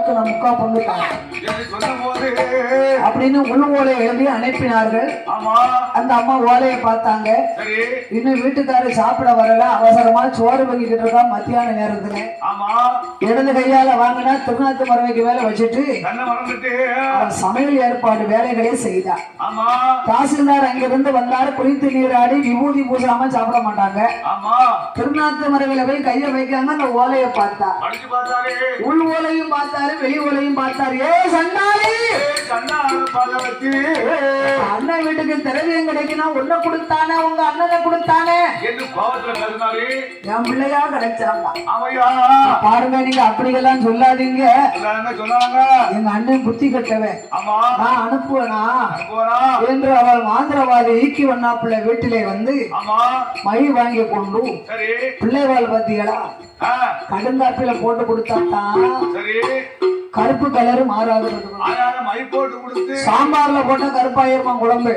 அளவுக்கு நான் முக்கா பங்கு அப்படின்னு உள் ஓலை எழுதி அனுப்பினார்கள். அந்த அம்மா ஓலையை பார்த்தாங்க. இன்னும் வீட்டுக்காரர் சாப்பிட வரல, அவசரமா சோறு வாங்கிக்கிட்டு இருக்கா. மத்தியான நேரத்துல இடது கையால வாங்கினா திருநாத்து மரவைக்கு மேல வச்சுட்டு சமையல் ஏற்பாடு வேலைகளே செய்தார். தாசில்தார் அங்கிருந்து வந்தாரு. குறித்து நீராடி விபூதி பூசாம சாப்பிட மாட்டாங்க. திருநாத்து மரவில போய் கைய வைக்காம அந்த ஓலையை பார்த்தா. உள் ஓலையும் பார்த்தாரு, வெளி ஓலையும் பார்த்தாரு. ஏ சண்டாளி, அண்ணன் வீட்டுக்கு திரவியம் கிடைக்கணும், ஒண்ணு கொடுத்தானே உங்க அண்ணனை கொடுத்தானே என் பிள்ளையா கிடைச்சாங்க. பாருங்க, நீங்க அப்படியெல்லாம் சொல்லாதீங்க. எங்க அண்ணன் புத்தி கட்டவன், நான் அனுப்புவேனா என்று அவள் மாந்திரவாதி ஈக்கி வண்ணாப்புள்ள வீட்டிலே வந்து மை வாங்கி கொண்டு பிள்ளைவாள் பத்திகளா கடுங்காப்பில போட்டு கொடுத்தாத்தான் கருப்பு கலரு மாறாது. சாம்பார்ல போட்ட கருப்பாயிருமா குழம்பு.